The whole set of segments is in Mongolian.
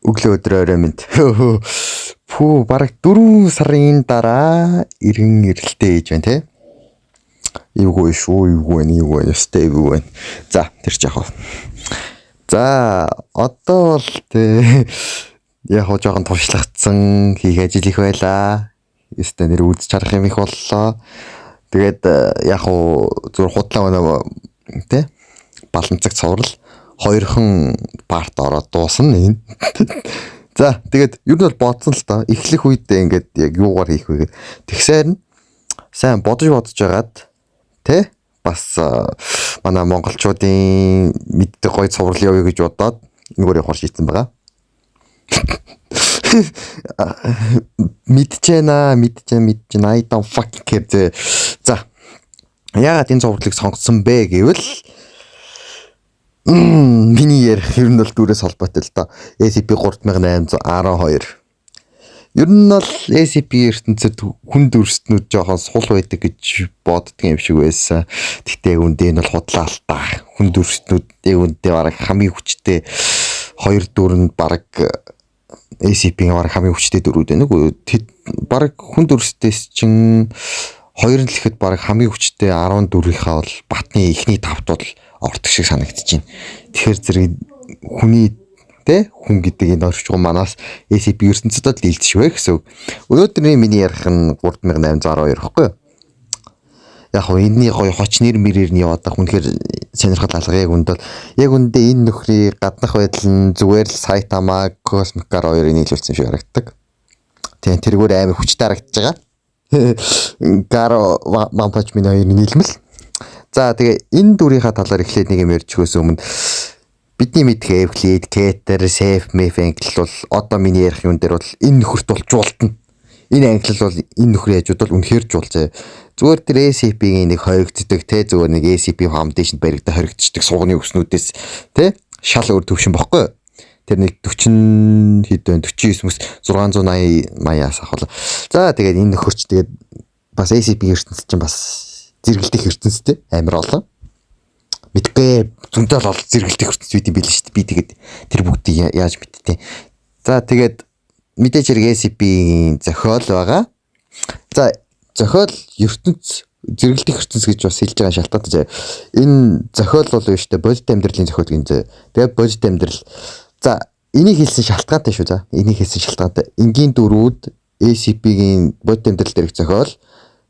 Өглөө өдрөөрөө минь. Пүү бараг 4 сарын дараа иргэн ирэлтээ хийж байна те. Эвгүй шүү, эвгүй өстэй эвгүй. За тэр ч яах вэ. За одоо л те яг хоо жоохон туршлагдсан хийх ажил их байлаа. Өстэй нэр үдч харах юм их боллоо. Тэгээд яг хоо зүгээр худлаа өнөө те баланцаг цуврал хоёрхан парт ороод дуусна энэ. За тэгээд ер нь бол бодсон л та эхлэх үедээ ингээд яг юугаар хийх вэ гэд. Тэгсээр нь сайн бодож байгаад тэ бас манай монголчуудын мэддэг гоё цуврал явъя гэж бодоод энэгээр явах шийдсэн байгаа. Мэдчихэна I don't fucking care. За яагаад энэ цувралыг сонгосон бэ гэвэл миний ярих ер нь бол дүүрээс холбоотой л доо. SCP-3812. Ер нь бол SCP ертөнцид хүн дүрстнүүд жоохон сул байдаг гэж боддөг юм шиг байсан. Гэхдээ үндэ энэ бол худлаа л та. Хүн дүрстнүүдийн үндэ бараг хамгийн хүчтэй 2 дүрэнд бараг SCP-ийн бараг хамгийн хүчтэй дүрүүд байна. Бараг хүн дүрстээс чинь 2 л ихэд бараг хамгийн хүчтэй 14-ийнхаа бол батны эхний 5-д бол ордог шиг санагдаж байна. Тэгэхээр зэрэг хүний тэ хүн гэдэг энэ орчгон манаас SCP ертөнцид л дийлдэшвэ гэсэн. Өнөөдрийн миний ярих нь 3812 гэхгүй юу? Яг хоо энэний гоё хоч нэр мэрээр нь яваад хүнхээр сонирхол алга яг үнд бол яг үндэ энэ нөхрийн гаднах байдал нь зүгээр л Сайтама Космикаар хоёрыг нийлүүлсэн шиг харагддаг. Тийм тэргээр амар хүчтэй харагдаж байгаа. Гаро Вампач минь хоёрыг нийлмэл. За тэгээ энэ дүрийнхаа талаар эхлээд нэг юм ярьж өгөөс өмнө бидний мэдх Эвклид, Кетер, Сейф, Мефенкл бол одоо миний ярих юм дээр бол энэ нөхөрт бол жуултна. Энэ англи бол энэ нөхрийн хажууд бол үнэхээр жуулцаа. Зүгээр тэр SCP-ийн нэг хоригддаг те зүгээр нэг SCP Foundation баригдаа хоригдчихдаг суугны өснүүдээс те шал өөр төвшин бохгүй. Тэр нэг 40 хэд вэ 49 мэс 680-аас ахвал. За тэгээд энэ нөхөрч тэгээд бас SCP ертөнцид чинь бас зэрэгэлдэх ертөнцтэй амар олон. Мэдгүй зөндөө л зэрэгэлдэх ертөнц бид юм билээ шүү дээ. Би тэгээд тэр бүгдийг яаж мэдтээ. За тэгээд мэдээж хэрэг SCP-ийн зохиол байгаа. За зохиол ертөнц зэрэгэлдэх ертөнц гэж бас хэлж байгаа шалтгаантай. Энэ зохиол бол биш дээ бодит амьдралын зохиол гинзээ. Тэгээд бодит амьдрал. За энийг хэлсэн шалтгаантай шүү за. Энийг хэлсэн шалтгаантай. Энгийн дөрүүд SCP-ийн бодит амьдрал дээрх зохиол.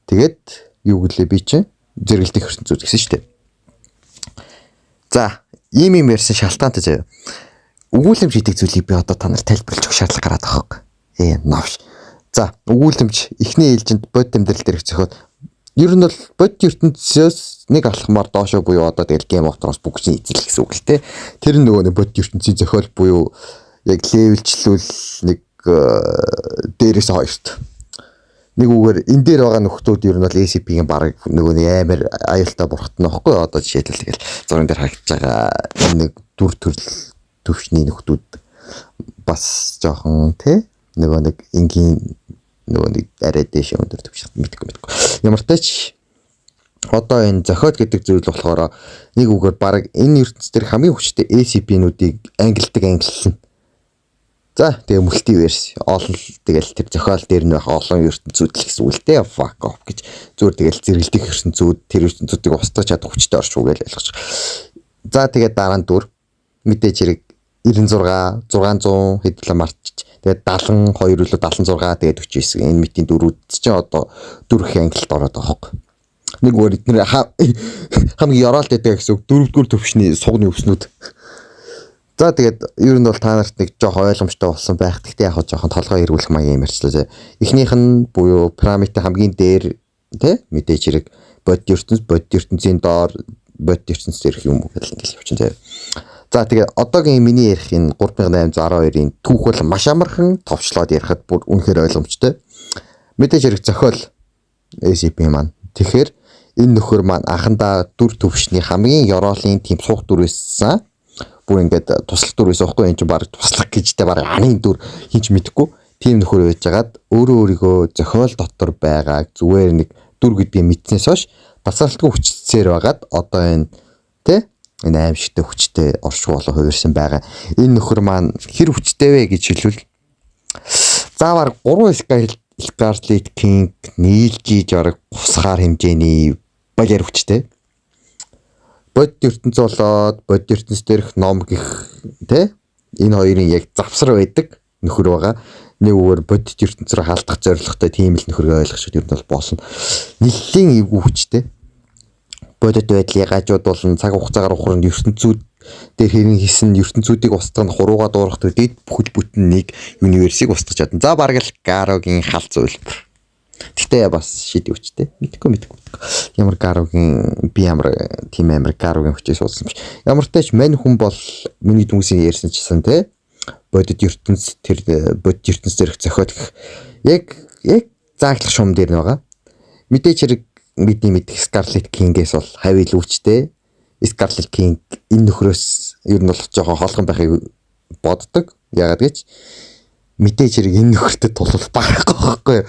Тэгээд юу гэлээ би чинь зэрэгэлдэх ертөнцүүд гэсэн шүү дээ. За, ийм ярьсан шалтгаантай заяа. Өгүүлэмж гэдэг зүйлийг би одоо та нарт тайлбарлаж өгөх шаардлага гараад байгаа юм. Новш. За, өгүүлэмж эхний ээлжинд бодит амьдрал дээрх зохиол. Ер нь бол бодит ертөнцөөс нэг алхмаар доошоо буюу одоо тэгэл Game of Thrones бүгдийг эзэлэх гэсэн үг л те. Тэр нөгөө бодит ертөнцийн зохиол буюу яг левелчлүүл нэг дээрээс хоёрт. Нэг үгээр энэ дээр байгаа нөхдүүд ер нь бол SCP-ийн баг нөгөө нэг амар аюултай бурхтна байхгүй одоо жишээлбэл тэгэл зургийн дээр харагдаж байгаа нэг дүр төрөл төвшний нөхдүүд бас жоохон тий нөгөө нэг энгийн нөгөө нэг арай дэше өндөр төвш мэдгүй. Ямар ч тач одоо энэ зохиол гэдэг зүйл болохоор нэг үгээр баг энэ ертөнц дээр хамгийн хүчтэй SCP-нүүдийг ангилсан. За тэгээ мультиверс олон тэгэл тэр зохиол дээр нь байх олон ертөнцүүд л гэсэн үг л дээ. Fuck off гэж зүгээр тэгэл зэрэглэх ертөнцүүд тэр ертөнцүүдийг устгах чадах хүчтэй оршуу гэж ойлгож. За тэгээ дараа нь дүр мэдээж хэрэг 96 600 хэдүүлээ марчиж тэгээ 72 үлээ 76 тэгээ 49 энэ мэтийн дөрүүд чинь одоо дөрөх ангилалд ороод байгаа хог. Нэг өөр эдгээр хамгийн яраалт байдаг гэсэн үг дөрөвдүгээр төвшний сугны өснүүд. За тэгээд ер нь бол та нарт нэг жоохон ойлгомжтой болсон байх. Гэхдээ яг жоохон толгой эргүүлэх маягийн юм ярьчлаа. Эхнийх нь буюу пирамидын хамгийн дээр тэ мэдээж хэрэг бодит ертөнцийн доор бодит ертөнц дээрх юм гэж явчихсан. За тэгээд одоогийн миний ярих энэ 3812-ийн түүх бол маш амархан товчлоод ярихад бүр үнэхээр ойлгомжтой. Мэдээж хэрэг зохиол SCP маань. Тэгэхээр энэ нөхөр маань анхандаа дүр төвшний хамгийн ёроолын тийм суух дүрээссэн бүр ингээд туслах дүр байсан байхгүй энэ чинь баг туслах гэжтэй баг анын дүр хийж мэдэхгүй тийм нөхөр байжгаад өөрийгөө зохиол дотор байгаа зүгээр нэг дүр гэдгийг мэдснээс хойш бацаалтгүй хүчцээр байгаад одоо энэ тэ Энэ аимшигтэй хүчтэй оршуу болоо хувирсан байгаа. Энэ нөхөр маань хэр хүчтэй вэ гэж хэлвэл заавар 3 Scarlet King нийлж орог гусгаар хэмжээний балер хүчтэй. Бод ертөнц болоод бод ертөнц дээрх ном гих тэ энэ хоёрын яг завсар байдаг нөхөр байгаа. Нэг өөр бодит ертөнц рүү халдах зорилготой тийм л нөхөргөө ойлгох юм бол болно. Нэлээд эвгүй хүчтэй. Бодит байдлыг гажууд болон цаг хугацаагаар ухрын ертөнцүүд дээр хэрэн хийсэн ертөнцүүдийг устгах хурууга дуурах төдийд бүхэл бүтэн нэг универсийг устгах чадна. За бараг л Гарогийн хал зөвлөмөр. Гэхдээ бас шийдэх хүчтэй. Мэдхгүй. Ямар Гарогийн би ямар тийм амар Гарогийн хүчээс уулсан биш. Ямар ч тач мань хүн бол миний дүнсийг ярьсан чсэн те. Бодит ертөнц тэр бодит ертөнц дээрх зохиолох яг зааглах шум дээр байгаа. Мэдээч хэрэг мэдэх Scarlet King-ээс бол хавь илүү хүчтэй. Scarlet King энэ нөхрөөс ер нь бол жоохон холгон байхыг боддог. Яагаад гэж мэдээж хэрэг энэ нөхөртөө тулах байхгүй байхгүй.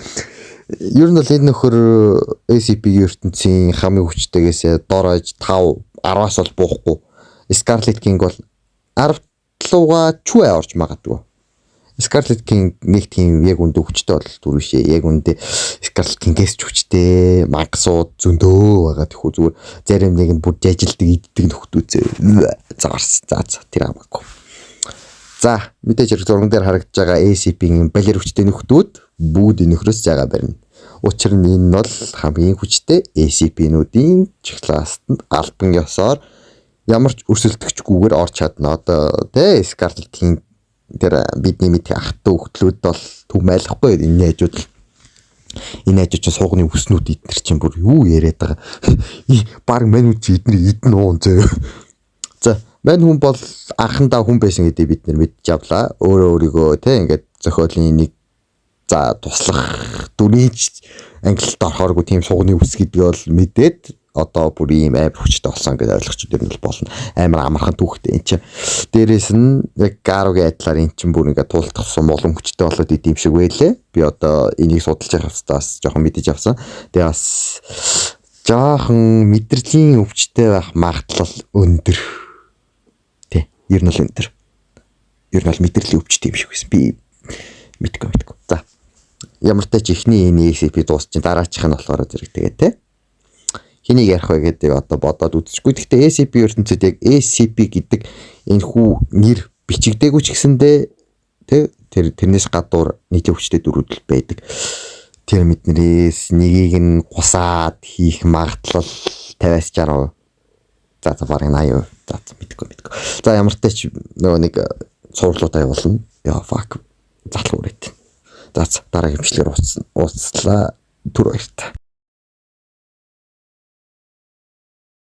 Ер нь бол энэ нөхөр SCP ертөнцийн хамгийн хүчтэйгээс дорож 5-10-аас бол буухгүй. Scarlet King бол 10 луга чүэ орж магадгүй. Scarlet King нэг тийм яг үндэ хүчтэй бол түрүүшээ. Яг үндэ Scarlet King-ээс ч хүчтэй, магсууд зөндөө байгаа тэхүү зүгээр зарим нэг нь бүр жажилдаг иддэг нөхдүүцээ. Заарс. За тэр хамаагүй. За мэдээж хэрэг зурган дээр харагдаж байгаа SCP-ийн балер хүчтэй нөхдүүд бүгд энэ нөхрөөс зайгаа барина. Учир нь энэ бол хамгийн хүчтэй SCP-нүүдийн чиглэлд албан ёсоор ямар ч өрсөлдөгчгүйгээр орч чадна. Одоо тэ Scarlet King тэр бидний мэдээ ах トゥ хөлтлүүд бол түмайлахгүй энэ хажууд. Энэ хажууд ч суугны өснүүд эднэр чинь бүр юу яриад байгаа. Баг манууд чи эдний идэн уун зөө. За мань хүн бол анхандаа хүн байсан гэдэг бид нар мэдж авлаа. Өөрийгөө тэ ингээд зохиолын нэг за туслах дүрийч англид орохооргүй тийм суугны үс гэдэг бол мэдээд одоо бүр ийм амар хүчтэй болсон гэж ойлгоч дээр нь болно. Амар амархан түүхтэй энэ чинь. Дээрээс нь яг Гарогийн адилаар энэ чинь бүр ингээд тултгсан болон хүчтэй болоод идэм шиг байлээ. Би одоо энийг судалж явахстаас жоохон мэдэж авсан. Тэгээ бас жоохон мэдрэлийн өвчтэй байх магадлал өндөр. Тэ, ер нь л өндөр. Ер нь л мэдрэлийн өвчтэй юм шиг байсан. Би мэдгүй. За. Ямар ч тач ихний энэ SCP дуусчин дараачих нь болохоор зэрэг тэгээ тэ. Хэнийг ярих вэ гэдэг одоо бодоод үзчихгүй. Гэхдээ SCP ертөнцид яг SCP гэдэг энэ хүү нэр бичигдээгүй ч гэсэндээ тэрнээс гадуур нийтлэг хүчтэй дөрвөл байдаг. Тэр мэднэрээс нэгийг нь гусаад хийх магадлал 50-60%. За бараг 80%. За мэдгүй. За ямар ч тач нөгөө нэг цуурлуудаа явуулна. Яа fuck. Затлуу үрээд. За дараагийн бичлэгээр ууцлаа. Түр баяртай.